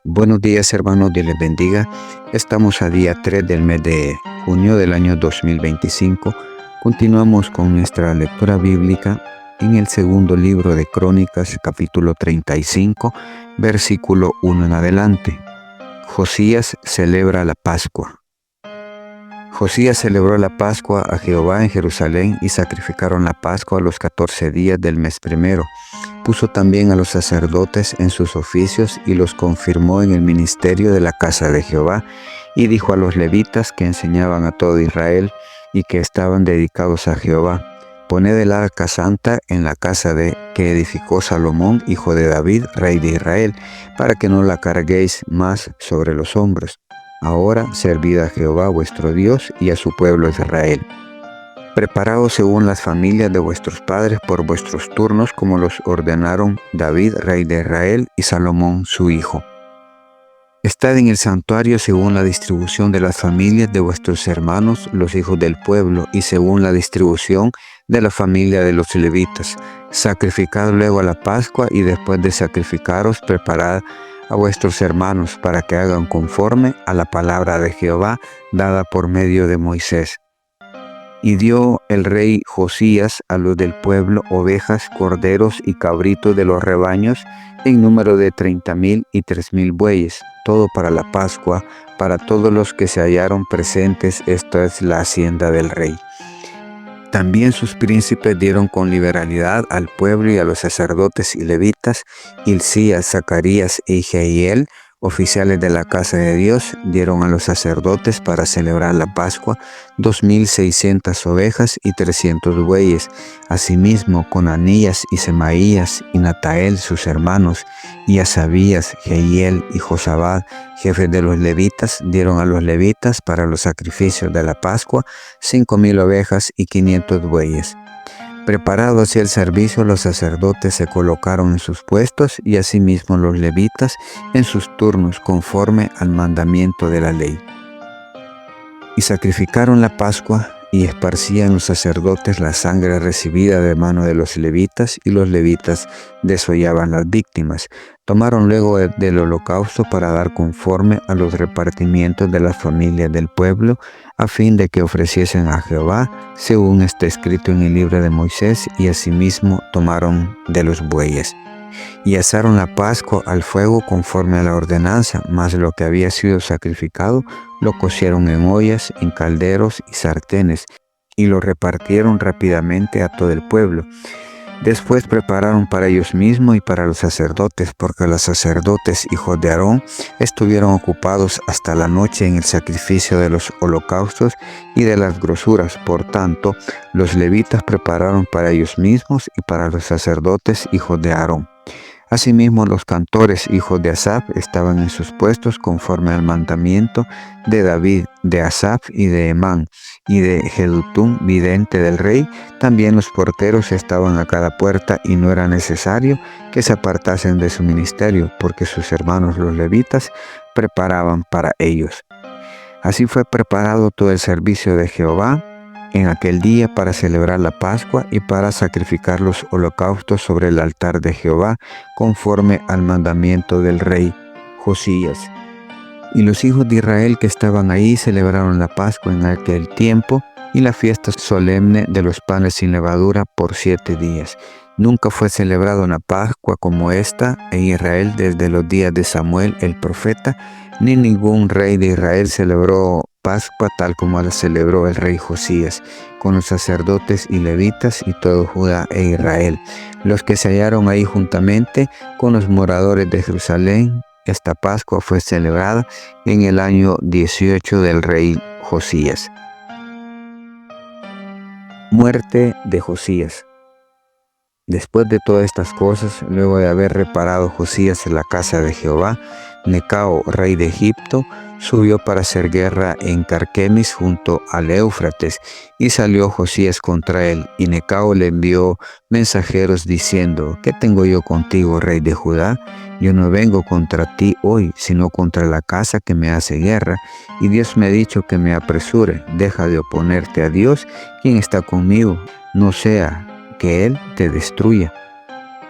Buenos días, hermanos, Dios les bendiga. Estamos a día 3 del mes de junio del año 2025. Continuamos con nuestra lectura bíblica en el segundo libro de Crónicas, capítulo 35, versículo 1 en adelante. Josías celebra la Pascua. Josías celebró la Pascua a Jehová en Jerusalén y sacrificaron la Pascua a los 14 días del mes primero. Puso también a los sacerdotes en sus oficios y los confirmó en el ministerio de la casa de Jehová, y dijo a los levitas que enseñaban a todo Israel y que estaban dedicados a Jehová: poned el arca santa en la casa que edificó Salomón, hijo de David, rey de Israel, para que no la carguéis más sobre los hombros. Ahora servid a Jehová vuestro Dios y a su pueblo Israel. Preparaos según las familias de vuestros padres por vuestros turnos, como los ordenaron David, rey de Israel, y Salomón su hijo. Estad en el santuario según la distribución de las familias de vuestros hermanos, los hijos del pueblo, y según la distribución de la familia de los levitas. Sacrificad luego a la Pascua, y después de sacrificaros, preparad a vuestros hermanos para que hagan conforme a la palabra de Jehová dada por medio de Moisés. Y dio el rey Josías a los del pueblo ovejas, corderos y cabritos de los rebaños, en número de 30,000 y 3,000 bueyes, todo para la Pascua, para todos los que se hallaron presentes. Esta es la hacienda del rey. También sus príncipes dieron con liberalidad al pueblo y a los sacerdotes y levitas. Hilcías, Zacarías e Jehiel, oficiales de la casa de Dios, dieron a los sacerdotes para celebrar la Pascua 2,600 ovejas y 300 bueyes. Asimismo, Conanías y Semaías y Natael, sus hermanos, y Asabías, Jehiel y Josabad, jefes de los levitas, dieron a los levitas para los sacrificios de la Pascua 5,000 ovejas y 500 bueyes. Preparado hacia el servicio, los sacerdotes se colocaron en sus puestos y asimismo los levitas en sus turnos, conforme al mandamiento de la ley. Y sacrificaron la Pascua, y esparcían los sacerdotes la sangre recibida de mano de los levitas, y los levitas desollaban las víctimas. Tomaron luego del holocausto para dar conforme a los repartimientos de las familias del pueblo, a fin de que ofreciesen a Jehová, según está escrito en el libro de Moisés, y asimismo tomaron de los bueyes. Y asaron la Pascua al fuego conforme a la ordenanza, mas lo que había sido sacrificado lo cocieron en ollas, en calderos y sartenes, y lo repartieron rápidamente a todo el pueblo. Después prepararon para ellos mismos y para los sacerdotes, porque los sacerdotes, hijos de Aarón, estuvieron ocupados hasta la noche en el sacrificio de los holocaustos y de las grosuras. Por tanto, los levitas prepararon para ellos mismos y para los sacerdotes, hijos de Aarón. Asimismo, los cantores, hijos de Asaf, estaban en sus puestos conforme al mandamiento de David, de Asaf y de Emán, y de Jedutún, vidente del rey. También los porteros estaban a cada puerta, y no era necesario que se apartasen de su ministerio, porque sus hermanos los levitas preparaban para ellos. Así fue preparado todo el servicio de Jehová en aquel día para celebrar la Pascua y para sacrificar los holocaustos sobre el altar de Jehová, conforme al mandamiento del rey Josías. Y los hijos de Israel que estaban ahí celebraron la Pascua en aquel tiempo y la fiesta solemne de los panes sin levadura por 7 días. Nunca fue celebrada una Pascua como esta en Israel desde los días de Samuel el profeta, ni ningún rey de Israel celebró Pascua tal como la celebró el rey Josías, con los sacerdotes y levitas y todo Judá e Israel, los que se hallaron ahí juntamente con los moradores de Jerusalén. Esta Pascua fue celebrada en el año 18 del rey Josías. Muerte de Josías. Después de todas estas cosas, luego de haber reparado Josías en la casa de Jehová, Necao, rey de Egipto, subió para hacer guerra en Carquemis junto al Éufrates, y salió Josías contra él, y Necao le envió mensajeros diciendo: ¿qué tengo yo contigo, rey de Judá? Yo no vengo contra ti hoy, sino contra la casa que me hace guerra, y Dios me ha dicho que me apresure. Deja de oponerte a Dios, quien está conmigo, no sea que Él te destruya.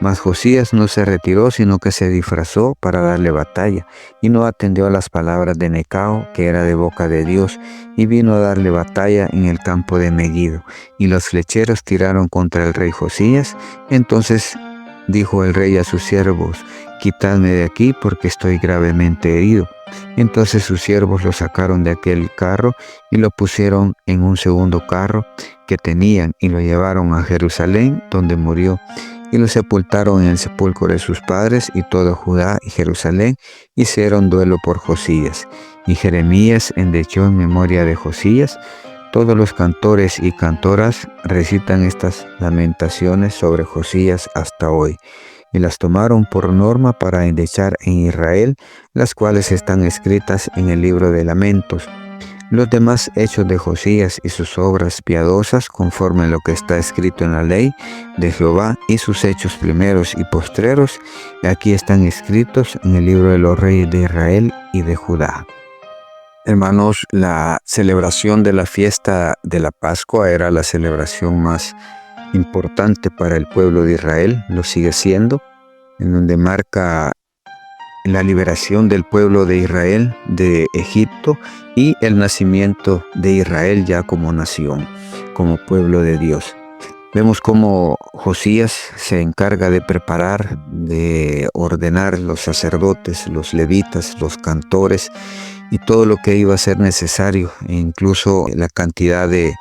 Mas Josías no se retiró, sino que se disfrazó para darle batalla, y no atendió a las palabras de Necao, que era de boca de Dios, y vino a darle batalla en el campo de Megiddo. Y los flecheros tiraron contra el rey Josías. Entonces dijo el rey a sus siervos: quitadme de aquí, porque estoy gravemente herido. Entonces sus siervos lo sacaron de aquel carro y lo pusieron en un segundo carro que tenían, y lo llevaron a Jerusalén, donde murió. Y lo sepultaron en el sepulcro de sus padres, y todo Judá y Jerusalén hicieron duelo por Josías. Y Jeremías endechó en memoria de Josías. Todos los cantores y cantoras recitan estas lamentaciones sobre Josías hasta hoy, y las tomaron por norma para endechar en Israel, las cuales están escritas en el libro de Lamentos. Los demás hechos de Josías y sus obras piadosas, conforme a lo que está escrito en la ley de Jehová, y sus hechos primeros y postreros, aquí están escritos en el libro de los reyes de Israel y de Judá. Hermanos, la celebración de la fiesta de la Pascua era la celebración más importante para el pueblo de Israel, lo sigue siendo, en donde marca la liberación del pueblo de Israel de Egipto y el nacimiento de Israel ya como nación, como pueblo de Dios. Vemos cómo Josías se encarga de preparar, de ordenar los sacerdotes, los levitas, los cantores y todo lo que iba a ser necesario, e incluso la cantidad de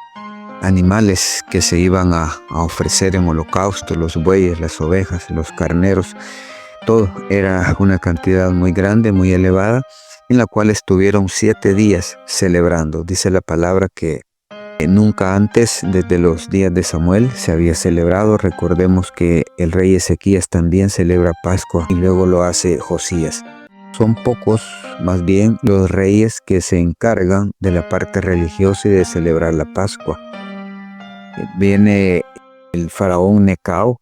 animales que se iban a ofrecer en holocausto, los bueyes, las ovejas, los carneros. Todo era una cantidad muy grande, muy elevada, en la cual estuvieron 7 días celebrando. Dice la palabra que nunca antes, desde los días de Samuel, se había celebrado. Recordemos que el rey Ezequías también celebra Pascua y luego lo hace Josías. Son pocos, más bien, los reyes que se encargan de la parte religiosa y de celebrar la Pascua. Viene el faraón Necao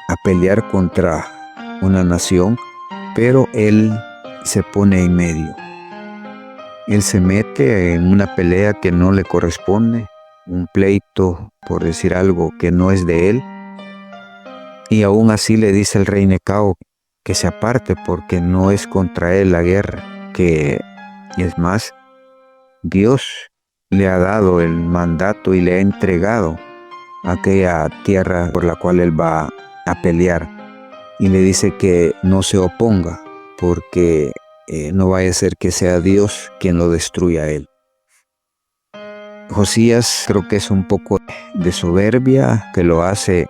a pelear contra una nación, pero él se pone en medio. Él se mete en una pelea que no le corresponde, un pleito, por decir algo, que no es de él. Y aún así le dice el rey Necao que se aparte porque no es contra él la guerra, que es más, Dios le ha dado el mandato y le ha entregado aquella tierra por la cual él va a pelear. Y le dice que no se oponga porque no vaya a ser que sea Dios quien lo destruya a él. Josías creo que es un poco de soberbia que lo hace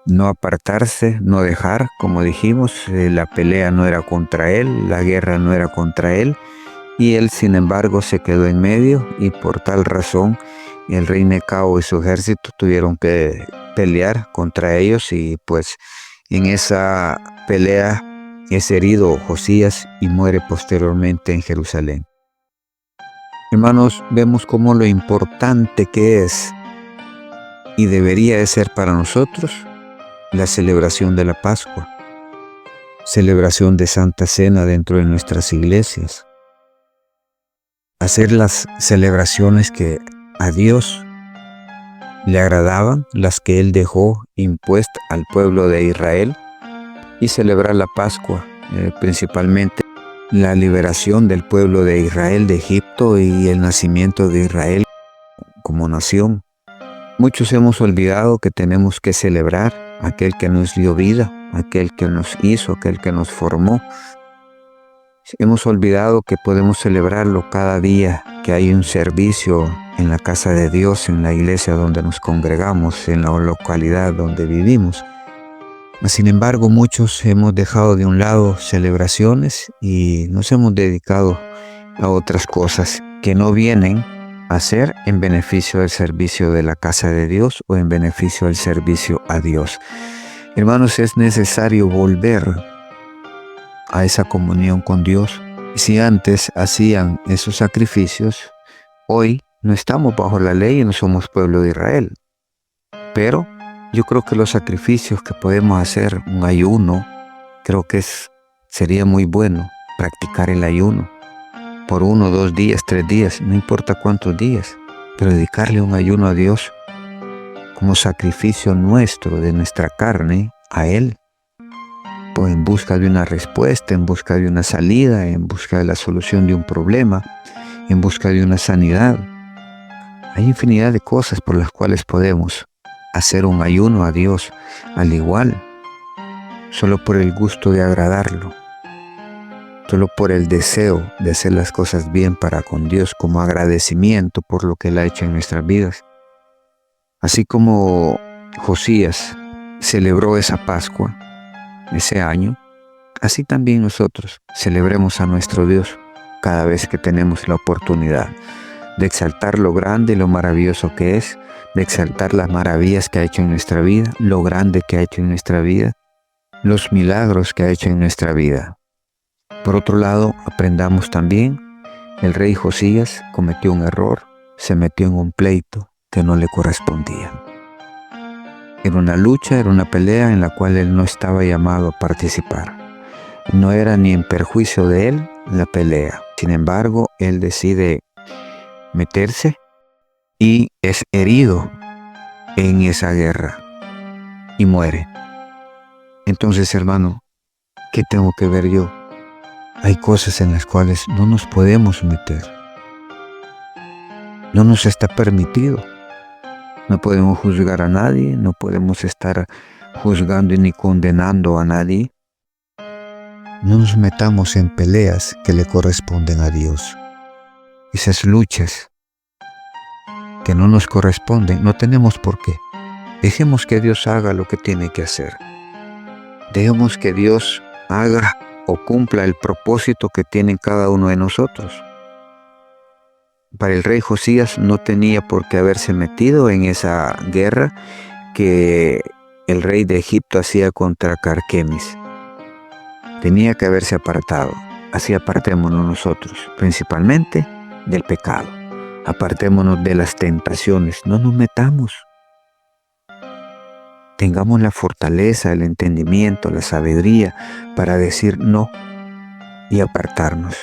no apartarse, no dejar, como dijimos, la pelea no era contra él, la guerra no era contra él, y él sin embargo se quedó en medio, y por tal razón el rey Necao y su ejército tuvieron que pelear contra ellos, y pues en esa pelea es herido Josías y muere posteriormente en Jerusalén. Hermanos, vemos cómo lo importante que es y debería de ser para nosotros la celebración de la Pascua, celebración de Santa Cena dentro de nuestras iglesias, hacer las celebraciones que a Dios le agradaban, las que Él dejó impuestas al pueblo de Israel, y celebrar la Pascua, principalmente la liberación del pueblo de Israel de Egipto y el nacimiento de Israel como nación. Muchos hemos olvidado que tenemos que celebrar a aquel que nos dio vida, aquel que nos hizo, aquel que nos formó. Hemos olvidado que podemos celebrarlo cada día que hay un servicio en la casa de Dios, en la iglesia donde nos congregamos, en la localidad donde vivimos. Sin embargo, muchos hemos dejado de un lado celebraciones y nos hemos dedicado a otras cosas que no vienen a ser en beneficio del servicio de la casa de Dios o en beneficio del servicio a Dios. Hermanos, es necesario volver a esa comunión con Dios. Si antes hacían esos sacrificios, hoy no estamos bajo la ley y no somos pueblo de Israel. Pero yo creo que los sacrificios que podemos hacer, un ayuno, creo que sería muy bueno practicar el ayuno. Por 1, 2 días, 3 días, no importa cuántos días, pero dedicarle un ayuno a Dios como sacrificio nuestro, de nuestra carne, a Él, tiempo en busca de una respuesta, en busca de una salida, en busca de la solución de un problema, en busca de una sanidad. Hay infinidad de cosas por las cuales podemos hacer un ayuno a Dios, al igual, solo por el gusto de agradarlo, solo por el deseo de hacer las cosas bien para con Dios, como agradecimiento por lo que Él ha hecho en nuestras vidas. Así como Josías celebró esa Pascua ese año, así también nosotros celebremos a nuestro Dios cada vez que tenemos la oportunidad de exaltar lo grande y lo maravilloso que es, de exaltar las maravillas que ha hecho en nuestra vida, lo grande que ha hecho en nuestra vida, los milagros que ha hecho en nuestra vida. Por otro lado, aprendamos también, el rey Josías cometió un error, se metió en un pleito que no le correspondía. Era una lucha, era una pelea en la cual él no estaba llamado a participar. No era ni en perjuicio de él la pelea. Sin embargo, él decide meterse y es herido en esa guerra y muere. Entonces, hermano, ¿qué tengo que ver yo? Hay cosas en las cuales no nos podemos meter. No nos está permitido. No podemos juzgar a nadie, no podemos estar juzgando ni condenando a nadie. No nos metamos en peleas que le corresponden a Dios. Esas luchas que no nos corresponden, no tenemos por qué. Dejemos que Dios haga lo que tiene que hacer. Dejemos que Dios haga o cumpla el propósito que tiene cada uno de nosotros. Para el rey Josías no tenía por qué haberse metido en esa guerra que el rey de Egipto hacía contra Carquemis. Tenía que haberse apartado. Así apartémonos nosotros, principalmente del pecado. Apartémonos de las tentaciones, no nos metamos. Tengamos la fortaleza, el entendimiento, la sabiduría para decir no y apartarnos.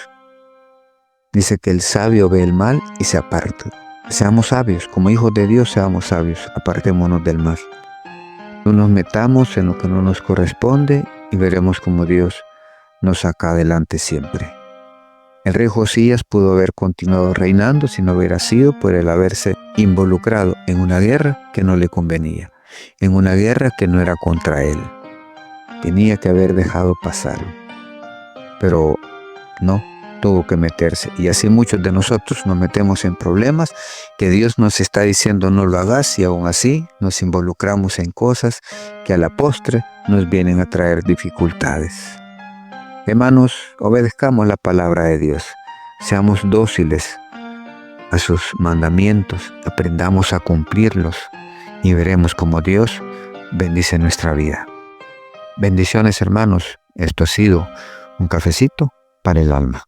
Dice que el sabio ve el mal y se aparta. Seamos sabios, como hijos de Dios seamos sabios, apartémonos del mal. No nos metamos en lo que no nos corresponde y veremos cómo Dios nos saca adelante siempre. El rey Josías pudo haber continuado reinando si no hubiera sido por el haberse involucrado en una guerra que no le convenía, en una guerra que no era contra él. Tenía que haber dejado pasar, pero no, tuvo que meterse. Y así muchos de nosotros nos metemos en problemas que Dios nos está diciendo no lo hagas, y aún así nos involucramos en cosas que a la postre nos vienen a traer dificultades. Hermanos, obedezcamos la palabra de Dios, seamos dóciles a sus mandamientos, aprendamos a cumplirlos y veremos cómo Dios bendice nuestra vida. Bendiciones, hermanos. Esto ha sido un cafecito para el alma.